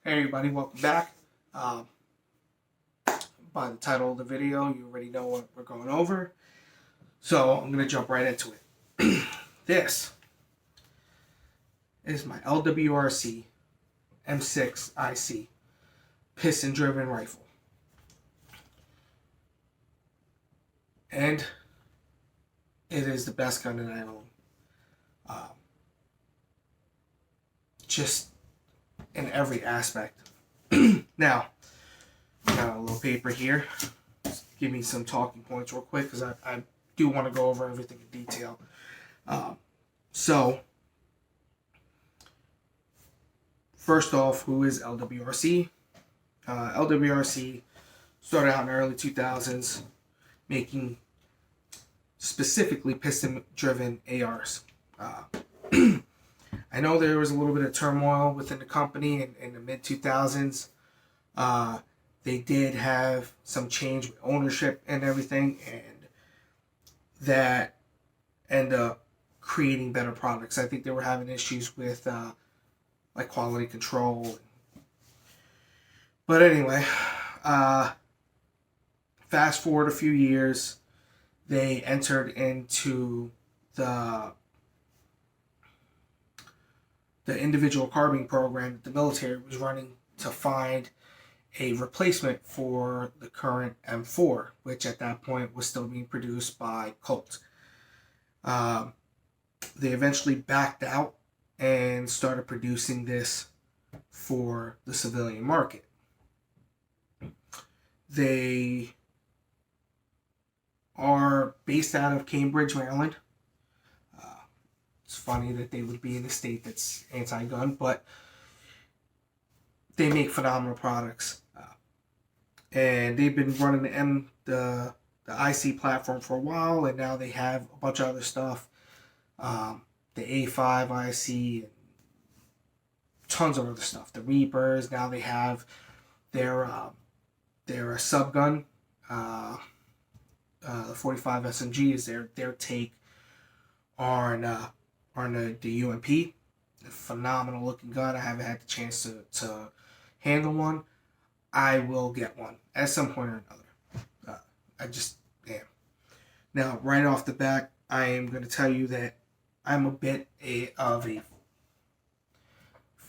Hey everybody, welcome back. By the title of the video, you already know what we're going over. So I'm going to jump right into it. This is my LWRC M6IC piston-driven rifle. And it is the best gun that I own. Just in every aspect. Now, got a little paper here. Just give me some talking points real quick because I do want to go over everything in detail. So, first off, who is LWRC? LWRC started out in the early 2000s making specifically piston-driven ARs. I know there was a little bit of turmoil within the company in the mid-2000s. They did have some change with ownership and everything, and that ended up creating better products. I think they were having issues with like quality control. But anyway, fast forward a few years, they entered into the individual carbine program that the military was running to find a replacement for the current M4, which at that point was still being produced by Colt. They eventually backed out and started producing this for the civilian market. They are based out of Cambridge, Maryland. It's funny that they would be in a state that's anti-gun, but they make phenomenal products. And they've been running the IC platform for a while, and now they have a bunch of other stuff. The A5 IC, and tons of other stuff. The Reapers, now they have their subgun. The 45 SMG is their take on the UMP. A phenomenal looking gun. I haven't had the chance to handle one. I will get one at some point or another. I just am. Now, right off the bat, I am going to tell you that I'm a bit of a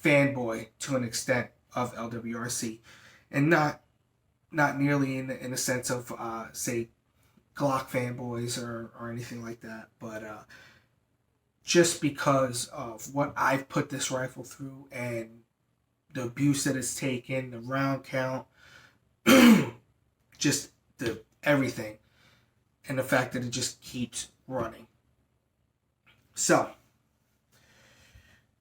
fanboy to an extent of LWRC, and not nearly in the sense of say Glock fanboys or anything like that, but just because of what I've put this rifle through and the abuse that it's taken, the round count, just the everything, and the fact that it just keeps running. So,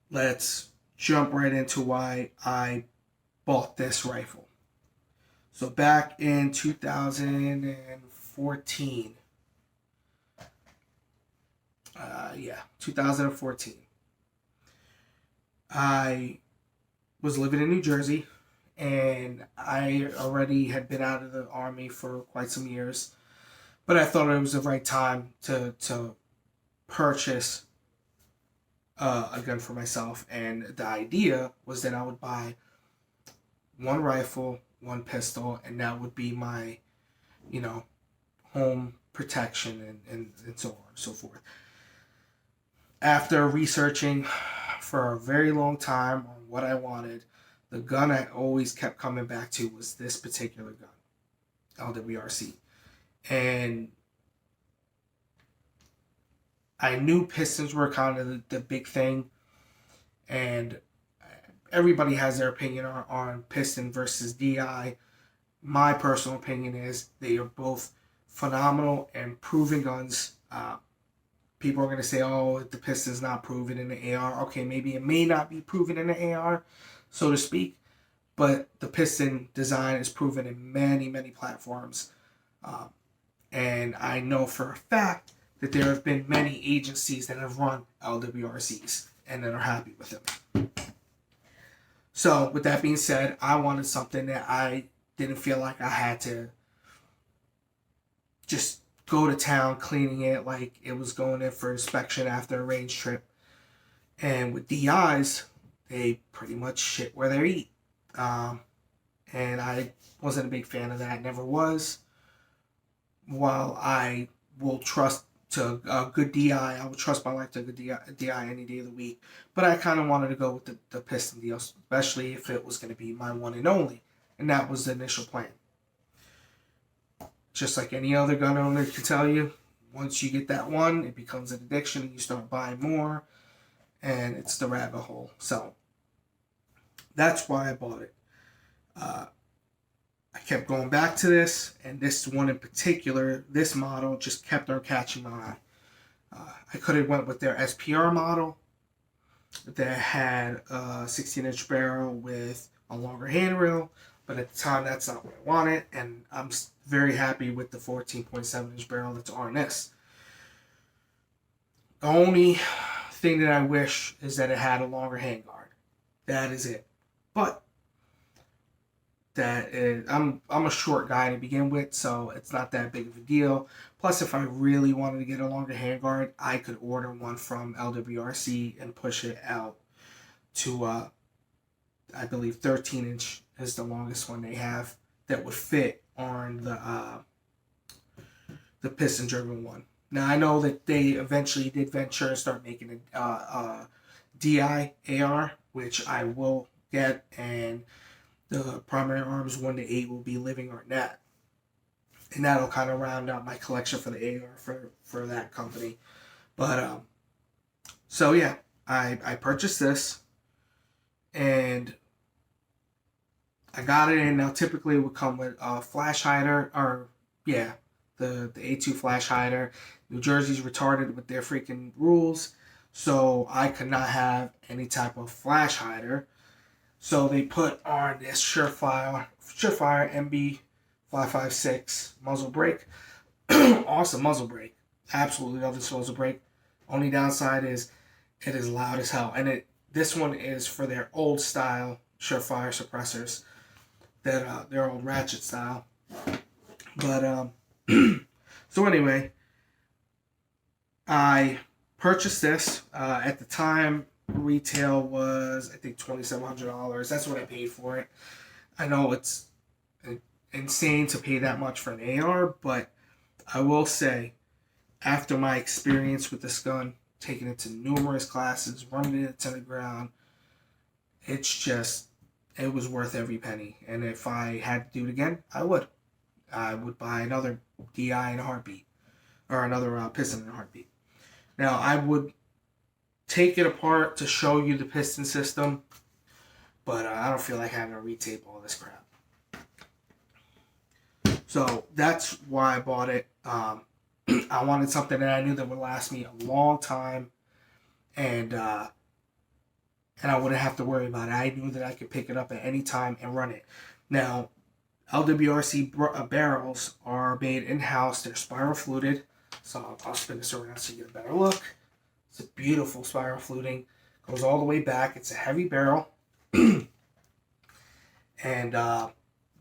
let's jump right into why I bought this rifle. So back in 2014, 2014, I was living in New Jersey, and I already had been out of the Army for quite some years, but I thought it was the right time to purchase a gun for myself, and the idea was that I would buy one rifle, one pistol, and that would be my, home protection and so on and so forth. After researching for a very long time on what I wanted, the gun I always kept coming back to was this particular gun, LWRC. And I knew pistons were kind of the big thing, and everybody has their opinion on piston versus DI. My personal opinion is they are both phenomenal and proven guns. People are going to say, oh, the piston's not proven in the AR. Okay, maybe it may not be proven in the AR, so to speak, but the piston design is proven in many, many platforms. And I know for a fact that there have been many agencies that have run LWRCs and that are happy with them. So, with that being said, I wanted something that I didn't feel like I had to just go to town cleaning it like it was going in for inspection after a range trip. And with DIs, they pretty much shit where they eat. And I wasn't a big fan of that, never was. While I will trust to a good DI, I would trust my life to a good DI any day of the week. But I kind of wanted to go with the piston deal, especially if it was going to be my one and only. And that was the initial plan. Just like any other gun owner can tell you, once you get that one, it becomes an addiction and you start buying more. And it's the rabbit hole. So that's why I bought it. I kept going back to this, and this one in particular, this model, just kept on catching my eye. I could have went with their SPR model that had a 16-inch barrel with a longer handrail, but at the time that's not what I wanted, and I'm very happy with the 14.7-inch barrel that's on this. The only thing that I wish is that it had a longer handguard. That is it. But I'm a short guy to begin with, so it's not that big of a deal. Plus, if I really wanted to get a longer handguard, I could order one from LWRC and push it out to, I believe 13-inch is the longest one they have that would fit on the piston-driven one. Now, I know that they eventually did venture and start making a DI AR, which I will get, and the primary arms 1 to 8 will be living on that. And that'll kind of round out my collection for the AR for that company. But, so yeah, I purchased this, and I got it in. Now, typically it would come with a flash hider, or, yeah, the A2 flash hider. New Jersey's retarded with their freaking rules, so I could not have any type of flash hider. So they put on this Surefire MB556 muzzle brake. Awesome muzzle brake. Absolutely love this muzzle brake. Only downside is it is loud as hell. And this one is for their old style Surefire suppressors. That their old ratchet style. But so anyway, I purchased this at the time. Retail was, I think, $2,700. That's what I paid for it. I know it's insane to pay that much for an AR, but I will say, after my experience with this gun, taking it to numerous classes, running it to the ground, it was worth every penny. And if I had to do it again, I would. I would buy another DI in a heartbeat, or another piston in a heartbeat. Now, I would take it apart to show you the piston system, but I don't feel like having to retape all this crap. So that's why I bought it. I wanted something that I knew that would last me a long time, and I wouldn't have to worry about it. I knew that I could pick it up at any time and run it. Now, LWRC barrels are made in-house. They're spiral fluted, so I'll spin this around so you get a better look. It's a beautiful spiral fluting. Goes all the way back. It's a heavy barrel. And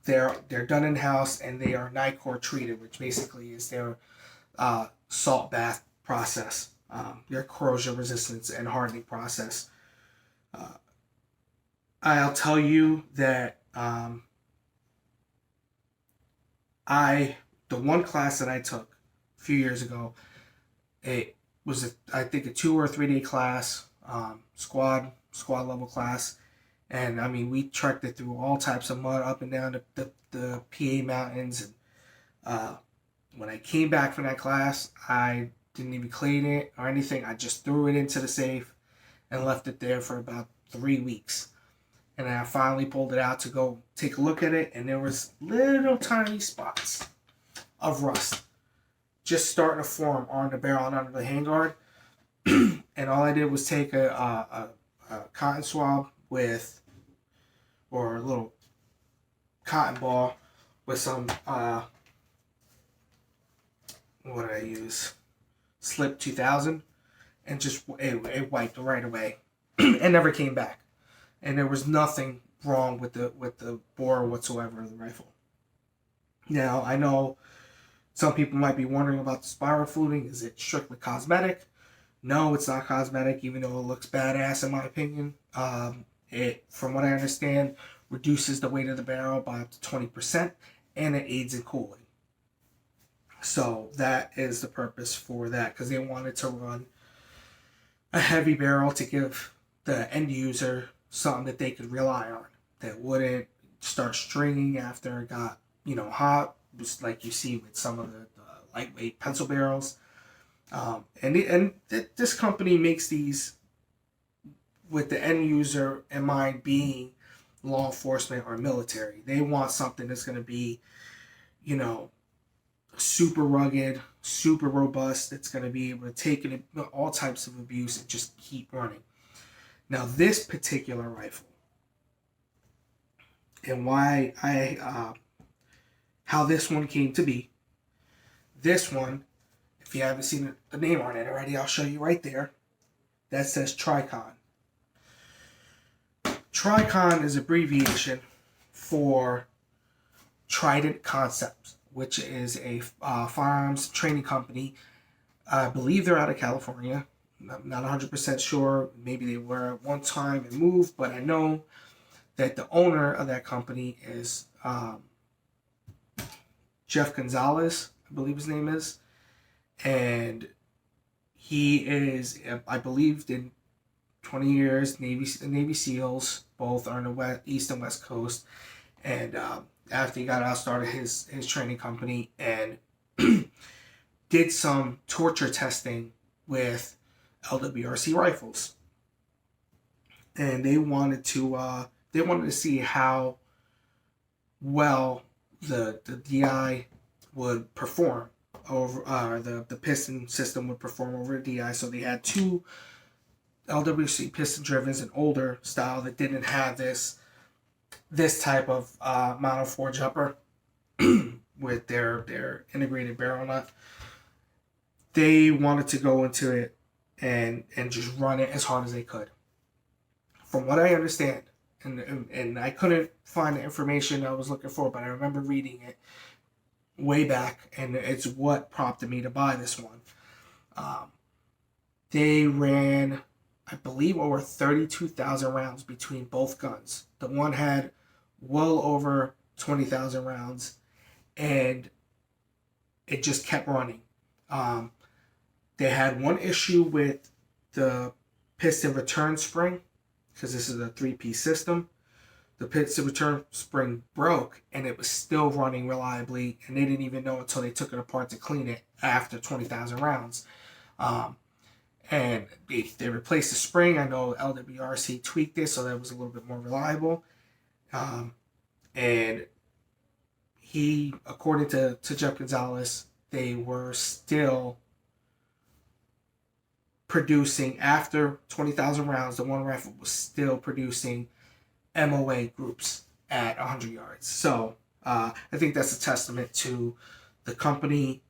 they're done in-house, and they are Nicor treated, which basically is their salt bath process. Their corrosion resistance and hardening process. I'll tell you that the one class that I took a few years ago, it was I think a 2 or 3 day class, squad level class, and I mean we trekked it through all types of mud up and down the PA mountains, and when I came back from that class, I didn't even clean it or anything. I just threw it into the safe and left it there for about 3 weeks, and then I finally pulled it out to go take a look at it, and there was little tiny spots of rust just starting to form on the barrel and under the handguard. And all I did was take a cotton swab or a little cotton ball with some, what did I use? Slip 2000, and just it wiped right away and never came back. And there was nothing wrong with the bore whatsoever of the rifle. Now, I know some people might be wondering about the spiral fluting. Is it strictly cosmetic? No, it's not cosmetic, even though it looks badass in my opinion. From what I understand, reduces the weight of the barrel by up to 20%, and it aids in cooling. So that is the purpose for that, because they wanted to run a heavy barrel to give the end user something that they could rely on, that wouldn't start stringing after it got, hot, just like you see with some of the lightweight pencil barrels. This company makes these with the end user in mind, being law enforcement or military. They want something that's going to be, super rugged, super robust, that's going to be able to take all types of abuse and just keep running. Now, this particular rifle, and why how this one came to be. This one, if you haven't seen the name on it already, I'll show you right there. That says Tricon. Tricon is abbreviation for Trident Concepts, which is a firearms training company. I believe they're out of California. I'm not 100% sure. Maybe they were at one time and moved, but I know that the owner of that company is Jeff Gonzalez, I believe his name is. And he is, I believe, in 20 years, Navy SEALs. Both are on the East and West Coast. And after he got out, started his training company and did some torture testing with LWRC rifles. And they wanted to see how well the DI would perform over the piston system would perform over a DI. So they had two LWRC piston drivens, an older style that didn't have this type of mounted forge upper with their integrated barrel nut. They wanted to go into it and just run it as hard as they could. From what I understand, and I couldn't find the information I was looking for, but I remember reading it way back, and it's what prompted me to buy this one. They ran, I believe, over 32,000 rounds between both guns. The one had well over 20,000 rounds, and it just kept running. They had one issue with the piston return spring, because this is a 3-piece system. The piston return spring broke, and it was still running reliably, and they didn't even know until they took it apart to clean it after 20,000 rounds. And they replaced the spring. I know LWRC tweaked it so that it was a little bit more reliable. And he, according to Jeff Gonzalez, they were still producing, after 20,000 rounds, the one rifle was still producing MOA groups at 100 yards. So I think that's a testament to the company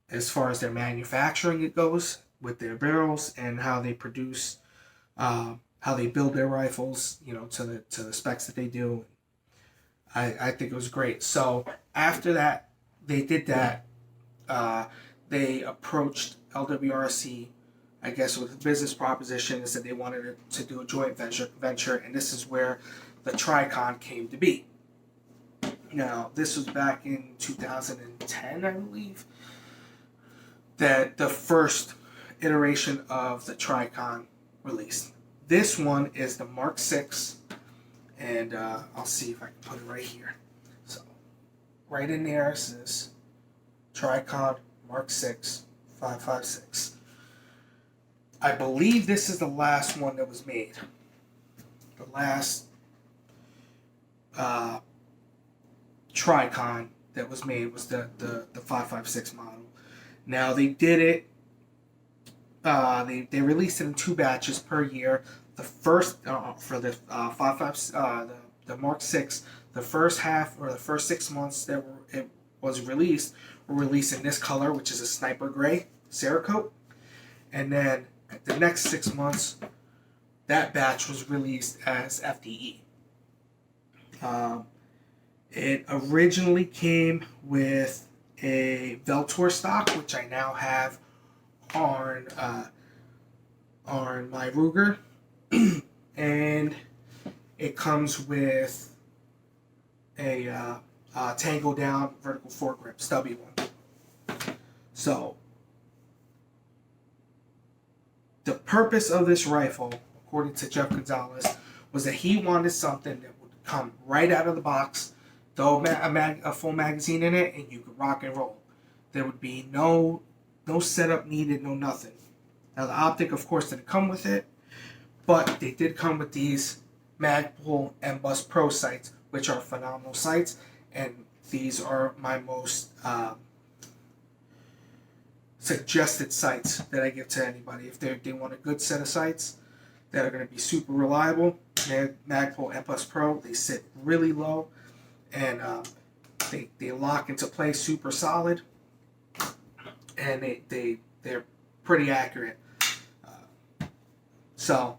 as far as their manufacturing it goes with their barrels and how they produce, how they build their rifles, to the specs that they do. I think it was great. So after that, they did that. They approached LWRC, I guess, with a business proposition, and said they wanted to do a joint venture, and this is where the Tricon came to be. Now, this was back in 2010, I believe, that the first iteration of the Tricon released. This one is the Mark 6, and I'll see if I can put it right here. So, right in there it says Tricon Mark 6 556. I believe this is the last one that was made. The last Tricon that was made was the 556 model. Now they did it. They released it in 2 batches per year. The first for the the Mark 6, the first half or the first 6 months that it was released were released in this color, which is a sniper gray Cerakote, and then the next 6 months, that batch was released as FDE. It originally came with a Veltor stock, which I now have on my Ruger, and it comes with a tango down vertical foregrip, stubby one. So the purpose of this rifle, according to Jeff Gonzalez, was that he wanted something that would come right out of the box, throw a full magazine in it, and you could rock and roll. There would be no setup needed, no nothing. Now the optic, of course, didn't come with it, but they did come with these Magpul M-Bus Pro sights, which are phenomenal sights, and these are my most suggested sights that I give to anybody. If they want a good set of sights that are going to be super reliable, Magpul M-Bus Pro, they sit really low, and they lock into place super solid, and they're pretty accurate. So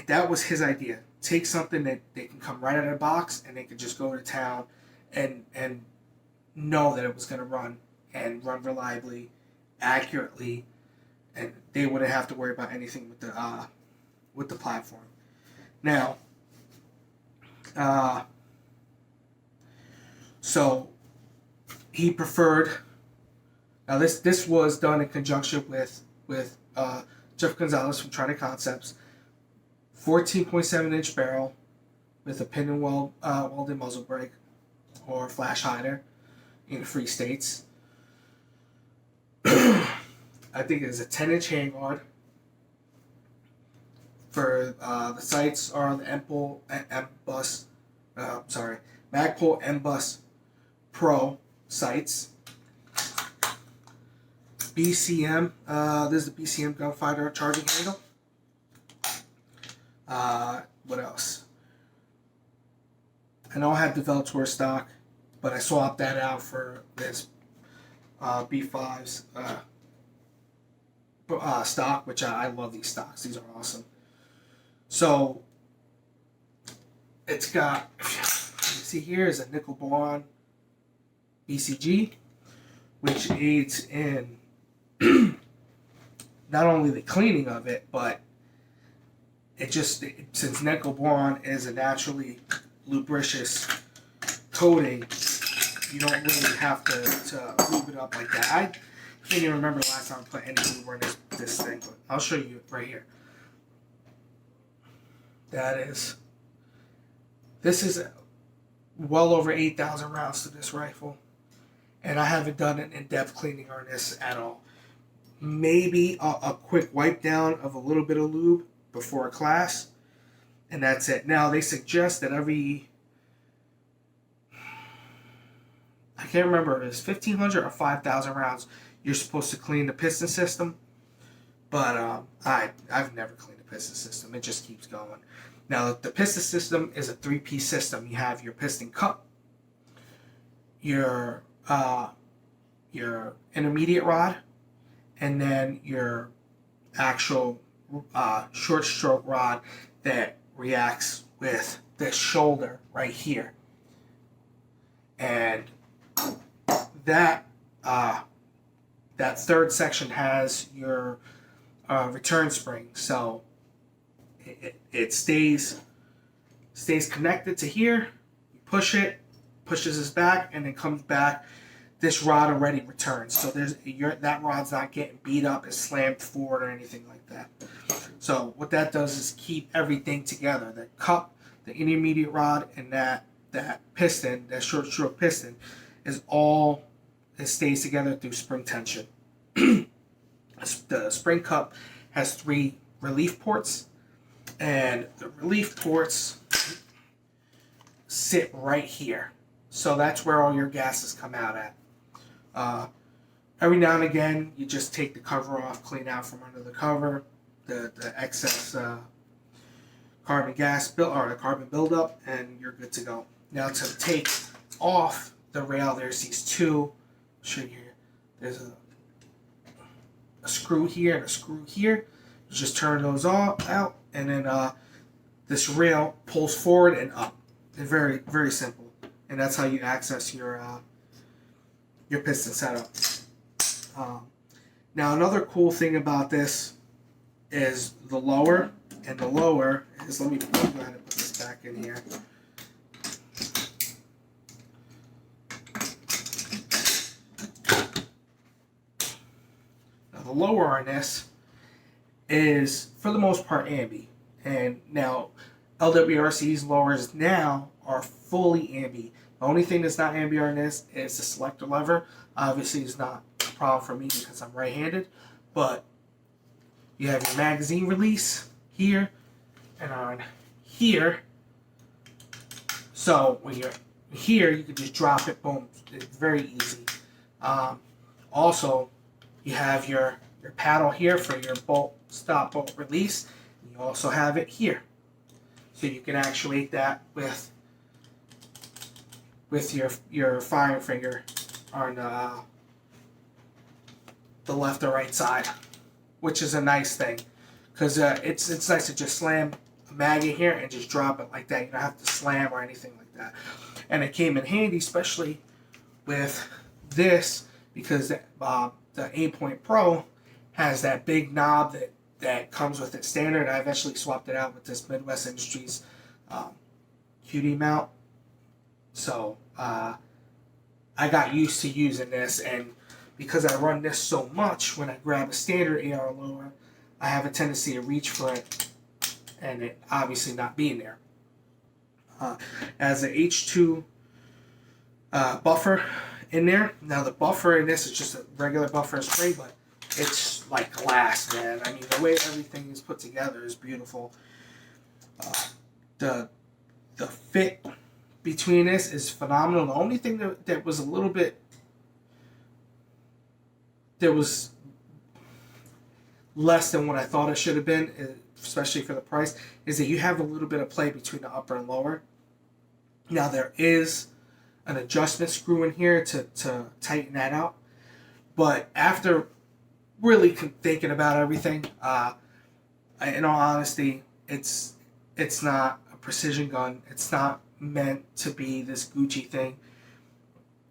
that was his idea. Take something that they can come right out of the box, and they can just go to town and know that it was going to run reliably, accurately, and they wouldn't have to worry about anything with the platform. Now, so he preferred. Now this was done in conjunction with Jeff Gonzalez from Trident Concepts. 14.7-inch barrel with a pin and welded muzzle brake or flash hider in free states. I think it's a 10-inch handguard. For the sights are the Magpul M-Bus Pro sights. BCM, this is the BCM gunfighter charging handle. What else? I know I have the Veltor stock, but I swapped that out for this B5's stock, which I love these stocks. These are awesome. So it's got, you see here is a nickel boron BCG, which aids in not only the cleaning of it, but since nickel boron is a naturally lubricious coating, you don't really have to lube it up like that. I can't even remember the last time I put any lube in this thing, but I'll show you right here. This is well over 8,000 rounds to this rifle, and I haven't done an in-depth cleaning on this at all. Maybe a quick wipe down of a little bit of lube before a class, and that's it. Now they suggest that every, I can't remember if it's 1,500 or 5,000 rounds you're supposed to clean the piston system, but I've never cleaned the piston system. It just keeps going. Now the piston system is a 3-piece system. You have your piston cup, your intermediate rod, and then your actual short stroke rod that reacts with this shoulder right here. And that third section has your return spring, so it stays connected to here. You push it, pushes this back, and then comes back. This rod already returns, so that rod's not getting beat up and slammed forward or anything like that. So what that does is keep everything together. The cup, the intermediate rod, and that piston, that short stroke piston, it stays together through spring tension. The spring cup has 3 relief ports, and the relief ports sit right here. So that's where all your gases come out at. Every now and again, you just take the cover off, clean out from under the cover the excess carbon buildup, and you're good to go. Now to take off the rail, there's these two. I'll show you here. There's a screw here and a screw here. You just turn those all out, and then this rail pulls forward and up. It's very, very simple, and that's how you access your piston setup. Now another cool thing about this is the lower, and the lower is, let me go ahead and put this back in here. Now the lower on this is, for the most part, ambi. And now LWRC's lowers now are fully ambi. The only thing that's not ambi on this is the selector lever. Obviously, it's not a problem for me because I'm right-handed. But you have your magazine release here and on here. So when you're here, you can just drop it. Boom. It's very easy. Also, you have your paddle here for your bolt, stop bolt release. You also have it here. So you can actuate that with your firing finger on the left or right side, which is a nice thing, because it's nice to just slam a mag in here and just drop it like that. You don't have to slam or anything like that. And it came in handy, especially with this, because the 8-Point Pro has that big knob that comes with it standard. I eventually swapped it out with this Midwest Industries QD mount. So I got used to using this, and because I run this so much, when I grab a standard AR lower, I have a tendency to reach for it and it obviously not being there. As an H2 buffer in there. Now the buffer in this is just a regular buffer spray, but it's like glass, man. I mean, the way everything is put together is beautiful. The fit between this is phenomenal. The only thing that was a little bit, that was less than what I thought it should have been, especially for the price, is that you have a little bit of play between the upper and lower. Now there is an adjustment screw in here to tighten that up, but after really thinking about everything, in all honesty, it's not a precision gun. It's not meant to be this Gucci thing.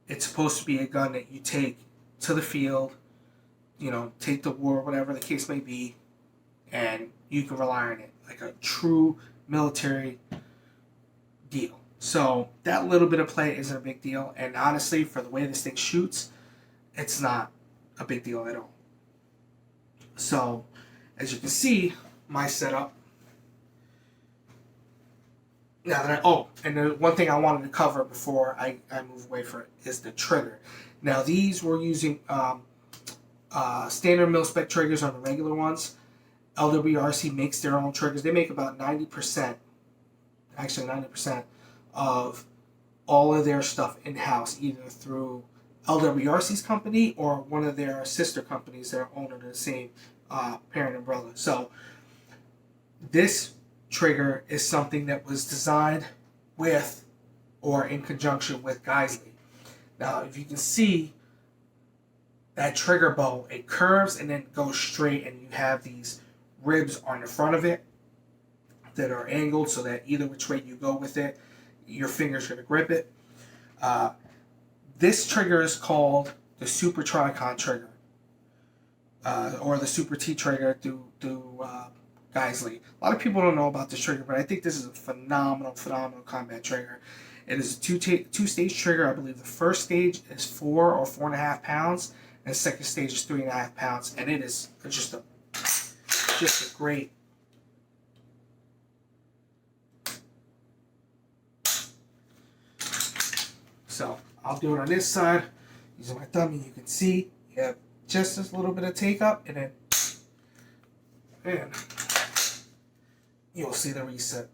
It's supposed to be a gun that you take to the field, take to war, whatever the case may be, and you can rely on it like a true military deal. So that little bit of play isn't a big deal, and honestly, for the way this thing shoots, it's not a big deal at all. So, as you can see, my setup. Now that and the one thing I wanted to cover before I move away from it is the trigger. Now these were using standard mil-spec triggers on the regular ones. LWRC makes their own triggers. They make about 90%, actually 90% of all of their stuff in-house, either through LWRC's company or one of their sister companies that are owned under the same parent umbrella. So this trigger is something that was designed with or in conjunction with Geisley. Now, if you can see that trigger bow, it curves and then goes straight, and you have these ribs on the front of it that are angled so that either which way you go with it, your finger's going to grip it. This trigger is called the Super Tricon trigger, or the Super T trigger through Geisley. A lot of people don't know about this trigger, but I think this is a phenomenal combat trigger. It is a two-stage trigger. I believe the first stage is 4 or 4.5 pounds, and the second stage is 3.5 pounds, and it is just a great. So I'll do it on this side using my thumb, and you can see you have just this little bit of take up, and then you'll see the reset.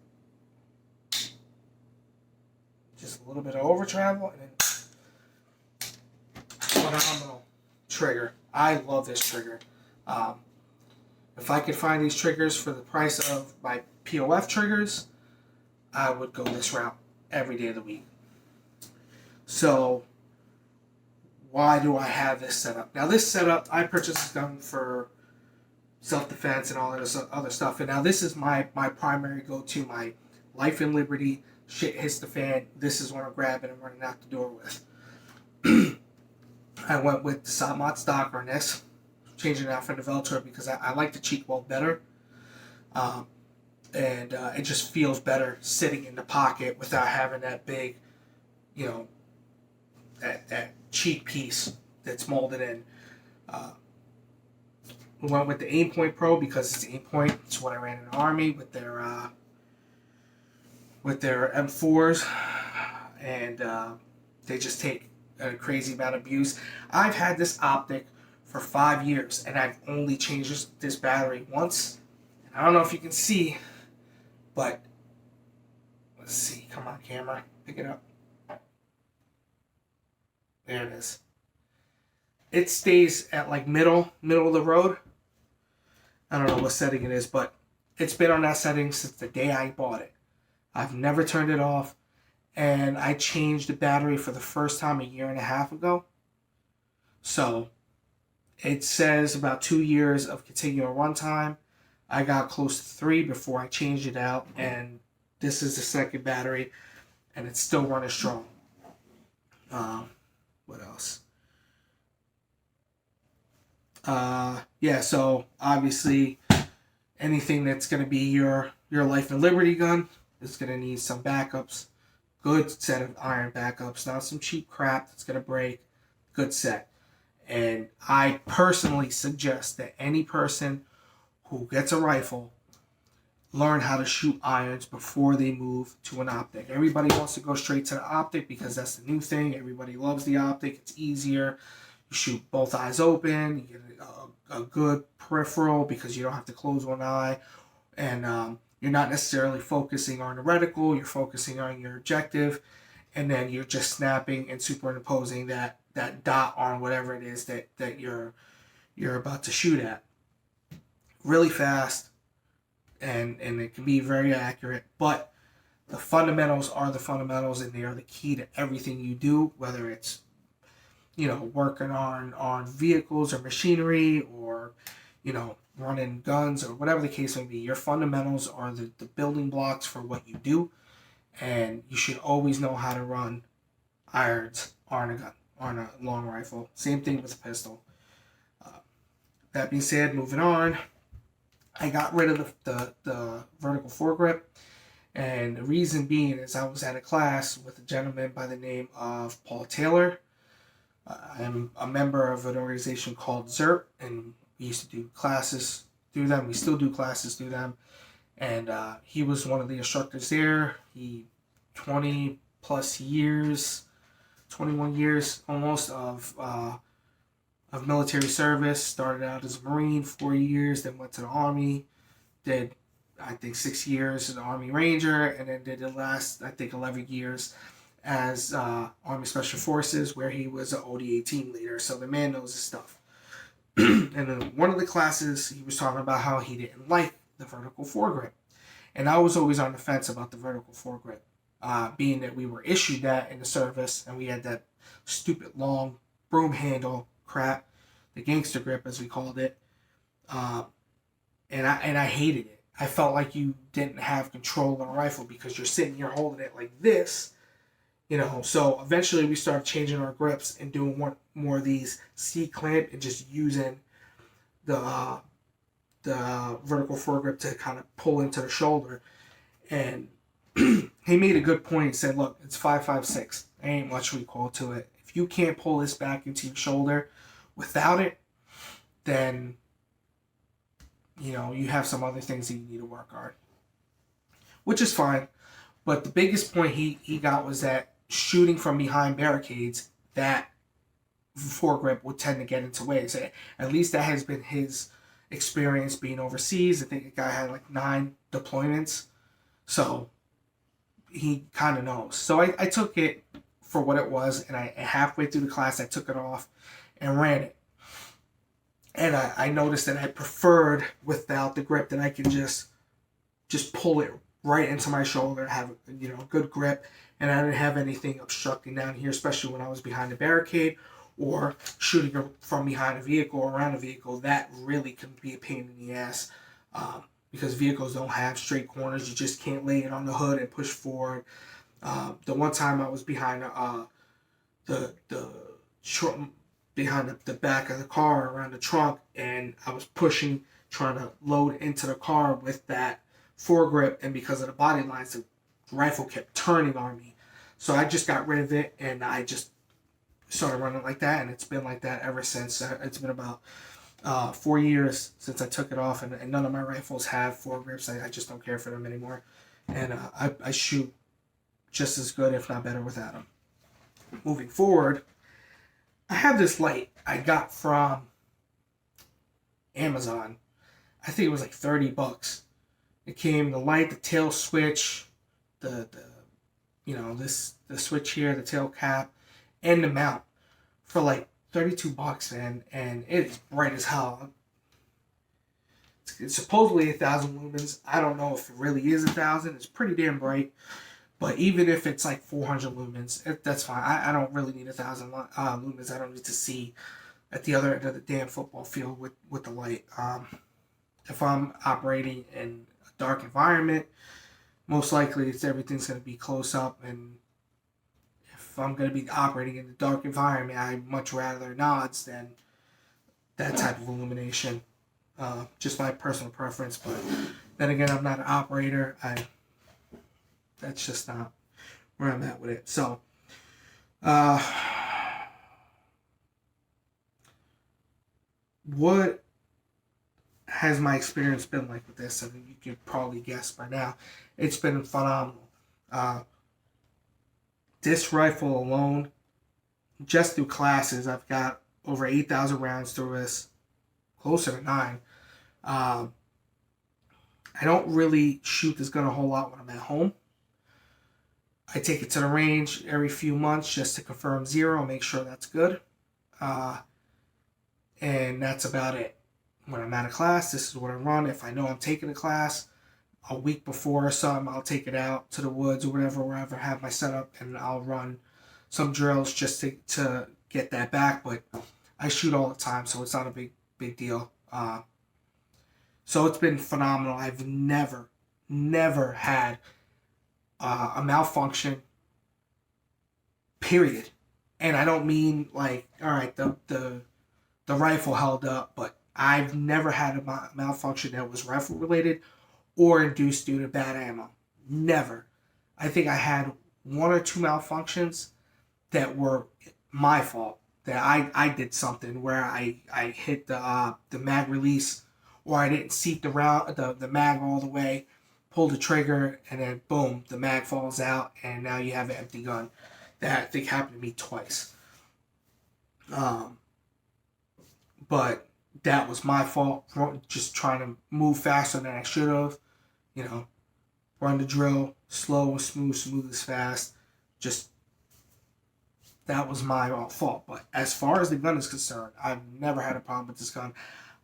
Just a little bit of over travel, and then phenomenal trigger. I love this trigger. If I could find these triggers for the price of my POF triggers, I would go this route every day of the week. So why do I have this setup? Now this setup, I purchased this gun for self-defense and all that other stuff. And now this is my primary go-to, my life and liberty. Shit hits the fan. This is what I'm grabbing and running out the door with. I went with the Satmot stock on this, changing it out for the Veltor because I like the cheek weld better. and it just feels better sitting in the pocket without having that big, you know, that cheap piece that's molded in. Uh, we went with the Aimpoint Pro because it's Aimpoint. It's what I ran in the Army with their M4s, and they just take a crazy amount of abuse. I've had this optic for 5 years, and I've only changed this battery once. And I don't know if you can see, but let's see. Come on, camera, pick it up. There it is. It stays at like middle of the road. I don't know what setting it is, but it's been on that setting since the day I bought it. I've never turned it off, and I changed the battery for the first time a year and a half ago. So it says about 2 years of continual runtime. I got close to 3 before I changed it out, and this is the second battery, and it's still running strong. What else? Yeah, so obviously anything that's going to be your life and liberty gun is going to need some backups. Good set of iron backups, not some cheap crap that's going to break. Good set. And I personally suggest that any person who gets a rifle learn how to shoot irons before they move to an optic. Everybody wants to go straight to the optic because that's the new thing. Everybody loves the optic. It's easier. You shoot both eyes open. You get a good peripheral because you don't have to close one eye. And you're not necessarily focusing on the reticle. You're focusing on your objective. And then you're just snapping and superimposing that dot on whatever it is that you're about to shoot at. Really fast. And it can be very accurate, but the fundamentals are the fundamentals, and they are the key to everything you do, whether it's, working on vehicles or machinery, or, running guns, or whatever the case may be. Your fundamentals are the building blocks for what you do, and you should always know how to run irons on a gun, on a long rifle. Same thing with a pistol. That being said, moving on. I got rid of the vertical foregrip, and the reason being is I was at a class with a gentleman by the name of Paul Taylor. I'm a member of an organization called LWRC, and we used to do classes through them. We still do classes through them, and he was one of the instructors there. He 20 plus years, 21 years almost of military service. Started out as a Marine, 4 years, then went to the Army, did I think 6 years as an Army Ranger, and then did the last 11 years as Army Special Forces, where he was an ODA team leader. So the man knows his stuff. And in one of the classes, he was talking about how he didn't like the vertical foregrip, and I was always on the fence about the vertical foregrip, being that we were issued that in the service, and we had that stupid long broom handle crap, the gangster grip as we called it, and I hated it. I felt like you didn't have control on a rifle because you're sitting here holding it like this, So eventually we started changing our grips and doing more of these C-clamp and just using the vertical foregrip to kind of pull into the shoulder. And he made a good point. He said, "Look, it's 5.56. There ain't much recoil to it. If you can't pull this back into your shoulder without it, then you have some other things that you need to work on," which is fine. But the biggest point he got was that shooting from behind barricades, that foregrip would tend to get into ways. At least that has been his experience being overseas. I think the guy had like 9 deployments, so he kind of knows. So I took it for what it was, and I halfway through the class I took it off and ran it. And I noticed that I preferred without the grip, that I could just pull it right into my shoulder, have good grip, and I didn't have anything obstructing down here, especially when I was behind a barricade or shooting from behind a vehicle or around a vehicle. That really can be a pain in the ass, because vehicles don't have straight corners. You just can't lay it on the hood and push forward. The one time I was behind behind the back of the car around the trunk, and I was pushing, trying to load into the car with that foregrip, and because of the body lines, the rifle kept turning on me. So I just got rid of it, and I just started running like that, and it's been like that ever since. It's been about 4 years since I took it off, and none of my rifles have foregrips. I just don't care for them anymore, and I shoot just as good, if not better, without them. Moving forward, I have this light I got from Amazon. I think it was like $30. It came the light, the tail switch, the the switch here, the tail cap, and the mount for like $32, man, and it is bright as hell. It's supposedly 1,000 lumens. I don't know if it really is 1,000. It's pretty damn bright. But even if it's like 400 lumens, that's fine. I don't really need 1,000 lumens. I don't need to see at the other end of the damn football field with the light. If I'm operating in a dark environment, most likely everything's going to be close up. And if I'm going to be operating in a dark environment, I'd much rather nods than that type of illumination. Just my personal preference. But then again, I'm not an operator. That's just not where I'm at with it. So, what has my experience been like with this? I mean, you can probably guess by now. It's been phenomenal. This rifle alone, just through classes, I've got over 8,000 rounds through this, closer to 9. I don't really shoot this gun a whole lot when I'm at home. I take it to the range every few months just to confirm 0, make sure that's good. And that's about it. When I'm out of class, this is what I run. If I know I'm taking a class a week before or something, I'll take it out to the woods or whatever, wherever I have my setup, and I'll run some drills just to get that back. But I shoot all the time, so it's not a big deal. So it's been phenomenal. I've never had a malfunction, period. And I don't mean like, all right, the rifle held up, but I've never had a malfunction that was rifle related or induced due to bad ammo. Never. I think I had 1 or 2 malfunctions that were my fault. That I did something where I hit the mag release, or I didn't seat the mag all the way, pull the trigger, and then boom, the mag falls out, and now you have an empty gun. That I think happened to me twice. But that was my fault, just trying to move faster than I should have. Run the drill, slow and smooth as fast. Just, that was my fault. But as far as the gun is concerned, I've never had a problem with this gun.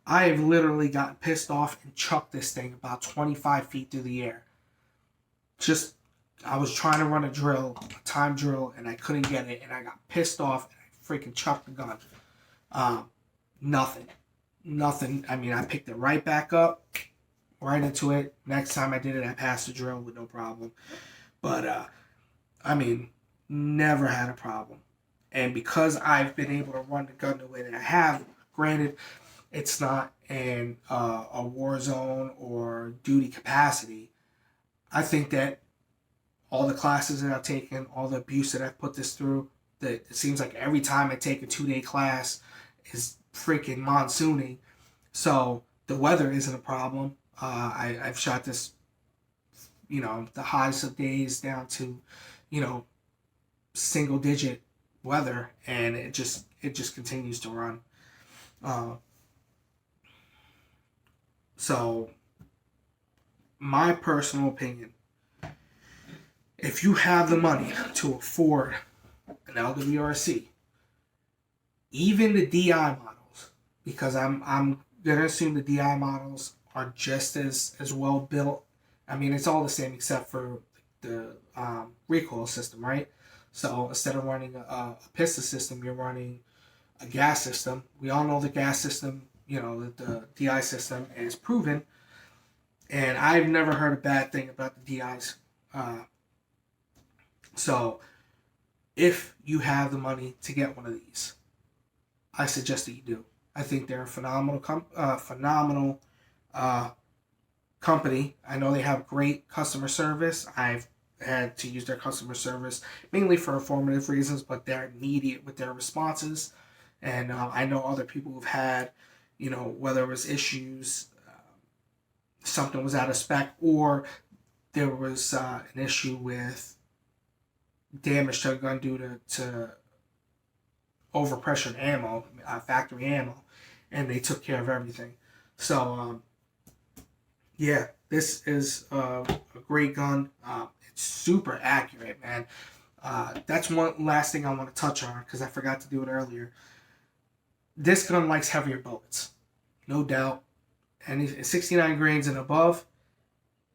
I have literally gotten pissed off and chucked this thing about 25 feet through the air. I was trying to run a time drill, and I couldn't get it, and I got pissed off, and I freaking chucked the gun. Nothing. I mean, I picked it right back up, right into it. Next time I did it, I passed the drill with no problem. But, I mean, never had a problem. And because I've been able to run the gun the way that I have, granted, it's not in a war zone or duty capacity. I think that all the classes that I've taken, all the abuse that I've put this through, that it seems like every time I take a 2-day class is freaking monsooning. So the weather isn't a problem. I've shot this, the highest of days down to, single digit weather, and it just continues to run. So my personal opinion, if you have the money to afford an LWRC, even the DI models, because I'm gonna assume the DI models are just as well built. I mean, it's all the same except for the recoil system, right? So instead of running a pistol system, you're running a gas system. We all know the gas system, the DI system is proven, and I've never heard a bad thing about the DIs. So if you have the money to get one of these, I suggest that you do. I think they're a phenomenal company. I know they have great customer service. I've had to use their customer service mainly for informative reasons, but they're immediate with their responses. And I know other people who've had, whether it was issues, something was out of spec, or there was an issue with damage to a gun due to overpressured ammo, factory ammo, and they took care of everything. So, yeah, this is a great gun. It's super accurate, man. That's one last thing I want to touch on because I forgot to do it earlier. This gun likes heavier bullets, no doubt. And 69 grains and above,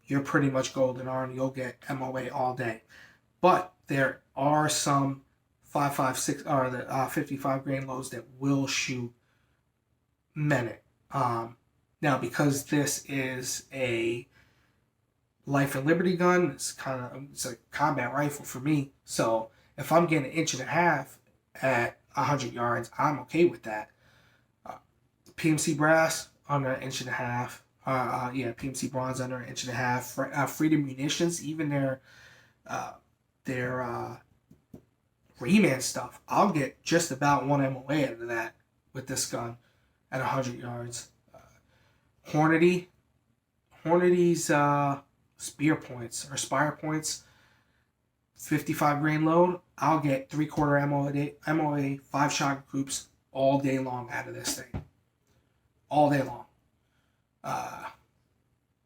you're pretty much golden arm. You'll get MOA all day. But there are some 5.56 or the 55 grain loads that will shoot minute. Now, because this is a life and liberty gun, it's a combat rifle for me. So if I'm getting 1.5 inches at 100 yards, I'm okay with that. PMC brass under 1.5 inches. PMC bronze under 1.5 inches. Freedom Munitions, even their reman stuff, I'll get just about 1 MOA out of that with this gun at 100 yards. Hornady's spear points or spire points, 55 grain load, I'll get 3/4 MOA 5-shot groups all day long out of this thing. All day long.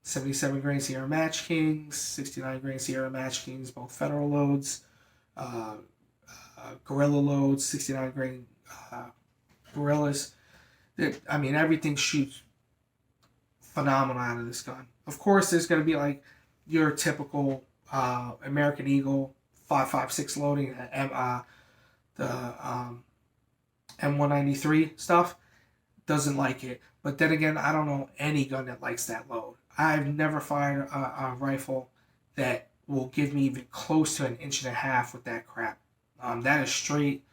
77 grain Sierra Match Kings, 69 grain Sierra Match Kings, both federal loads. Gorilla loads, 69 grain Gorillas. Everything shoots phenomenal out of this gun. Of course, there's going to be like your typical American Eagle 5.56 loading, the M193 stuff. Doesn't like it. But then again, I don't know any gun that likes that load. I've never fired a rifle that will give me even close to 1.5 inches with that crap. That is straight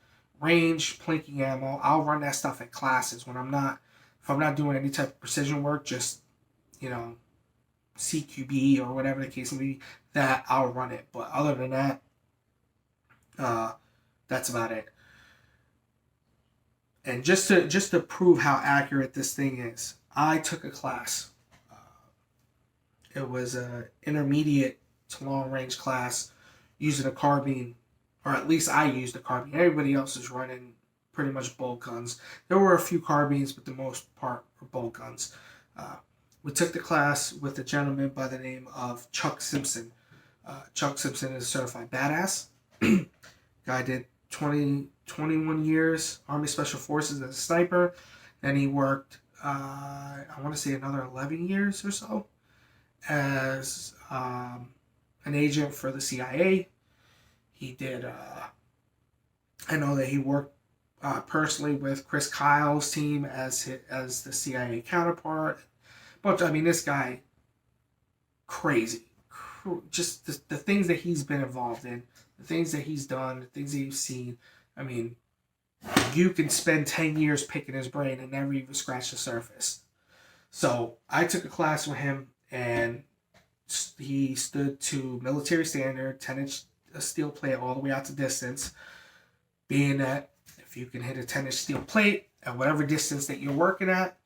range, plinking ammo. I'll run that stuff at classes if I'm not doing any type of precision work, just, CQB or whatever the case may be, that I'll run it. But other than that, that's about it. And just to prove how accurate this thing is, I took a class. It was an intermediate to long range class using a carbine, or at least I used a carbine. Everybody else is running pretty much bolt guns. There were a few carbines, but the most part were bolt guns. We took the class with a gentleman by the name of Chuck Simpson. Chuck Simpson is a certified badass. Guy did 21 years Army Special Forces as a sniper. Then he worked, I want to say another 11 years or so as an agent for the CIA. He did, I know that he worked personally with Chris Kyle's team as the CIA counterpart. But, this guy, crazy. Just the things that he's been involved in, the things that he's done, the things that you've seen. You can spend 10 years picking his brain and never even scratch the surface. So I took a class with him, and he stood to military standard, 10-inch steel plate all the way out to distance, being that if you can hit a 10-inch steel plate at whatever distance that you're working at,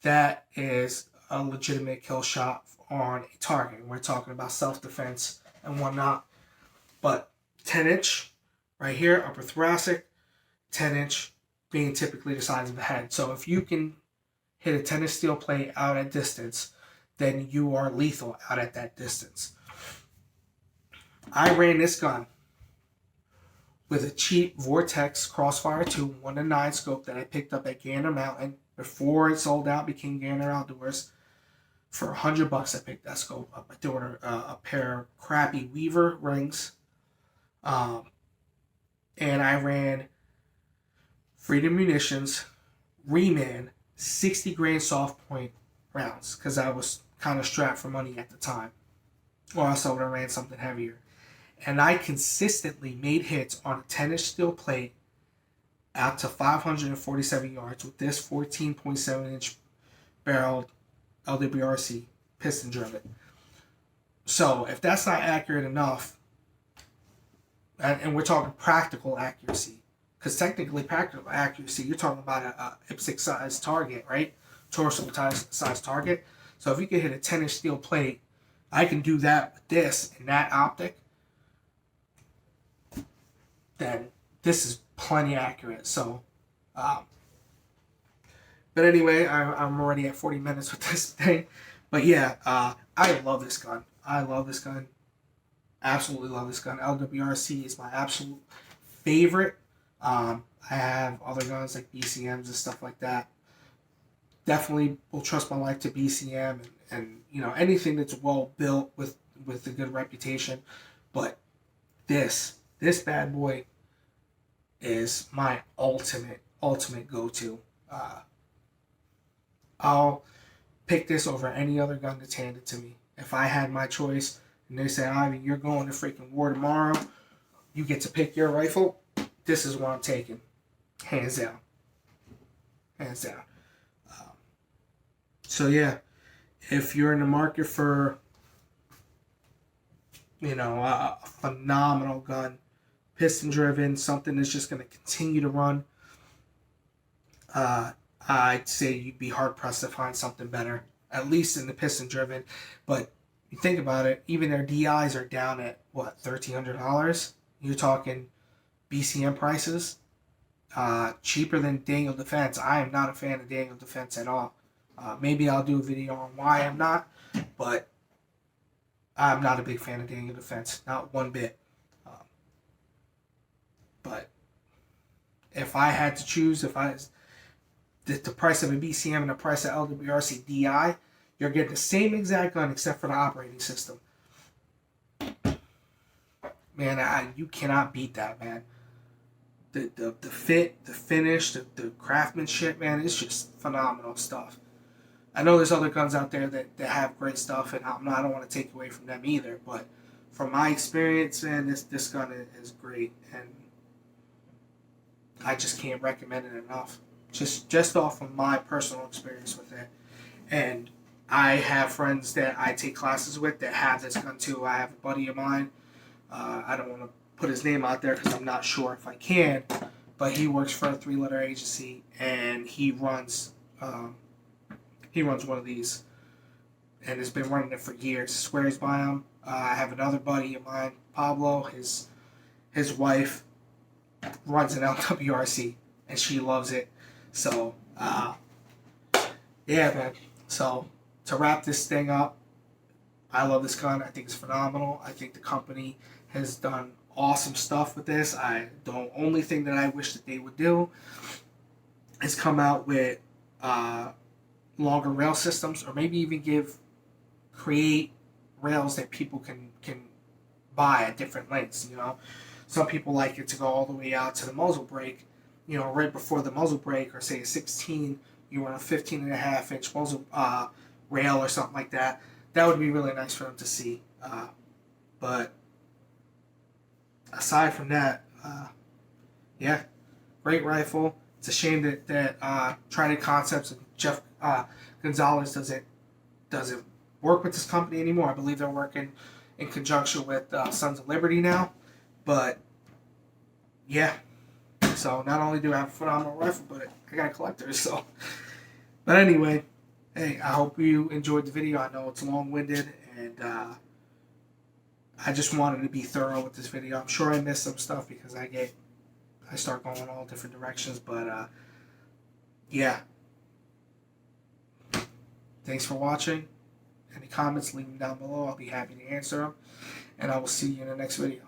that is a legitimate kill shot on a target. We're talking about self-defense and whatnot. But 10-inch right here, upper thoracic, 10-inch being typically the size of the head. So if you can hit a 10-inch steel plate out at distance, then you are lethal out at that distance. I ran this gun with a cheap Vortex Crossfire 2 1-9 scope that I picked up at Gander Mountain before it sold out, became Gander Outdoors. For $100, I picked that scope up. I threw in a pair of crappy Weaver rings. And I ran Freedom Munitions reman 60 grain soft point rounds because I was kind of strapped for money at the time. Or else I would have ran something heavier. And I consistently made hits on a 10-inch steel plate out to 547 yards with this 14.7-inch barreled LWRC piston driven. So if that's not accurate enough, and we're talking practical accuracy, because technically practical accuracy, you're talking about a IPSC size target, right? Torso size target. So if you can hit a 10-inch steel plate, I can do that with this and that optic, then this is plenty accurate. So, but anyway, I'm already at 40 minutes with this thing. But yeah, I love this gun. I love this gun. Absolutely love this gun. LWRC is my absolute favorite. I have other guns like BCMs and stuff like that. Definitely will trust my life to BCM and you know, anything that's well built with a good reputation. But this bad boy is my ultimate go-to. I'll pick this over any other gun that's handed to me. If I had my choice and they say, Ivy, you're going to freaking war tomorrow, you get to pick your rifle, this is what I'm taking. Hands down. Hands down. So yeah, if you're in the market for, you know, a phenomenal gun, piston driven, something that's just going to continue to run, I'd say you'd be hard pressed to find something better, at least in the piston driven. But you think about it, even their DIs are down at what, $1,300? You're talking BCM prices, cheaper than Daniel Defense. I am not a fan of Daniel Defense at all. Maybe I'll do a video on why I'm not, but I'm not a big fan of Daniel Defense, not one bit. But if I had to choose, if I the price of a BCM and the price of LWRC DI, you're getting the same exact gun except for the operating system. Man, you cannot beat that, man. The fit, the finish, the craftsmanship, man, it's just phenomenal stuff. I know there's other guns out there that have great stuff, and I don't want to take away from them either. But from my experience, man, this gun is great, and I just can't recommend it enough. Just off of my personal experience with it, and I have friends that I take classes with that have this gun too. I have a buddy of mine. I don't want to put his name out there because I'm not sure if I can, but he works for a 3-letter agency, and he runs one of these and has been running it for years. Swears by them. I have another buddy of mine, Pablo. His wife runs an LWRC and she loves it. So yeah, man. So to wrap this thing up, I love this gun. I think it's phenomenal. I think the company has done awesome stuff with this. The only thing that I wish that they would do is come out with longer rail systems, or maybe even create rails that people can buy at different lengths. You know, some people like it to go all the way out to the muzzle brake. You know, right before the muzzle brake, or say a 16, you want a 15.5-inch muzzle rail or something like that. That would be really nice for them to see. But aside from that, yeah, great rifle. It's a shame that Trident Concepts and Jeff Gonzalez doesn't work with this company anymore. I believe they're working in conjunction with Sons of Liberty now. But yeah, so not only do I have a phenomenal rifle, but I got a collector. So, but anyway, hey, I hope you enjoyed the video. I know it's long-winded, and I just wanted to be thorough with this video. I'm sure I missed some stuff because I start going all different directions, but yeah. Thanks for watching. Any comments, leave them down below. I'll be happy to answer them. And I will see you in the next video.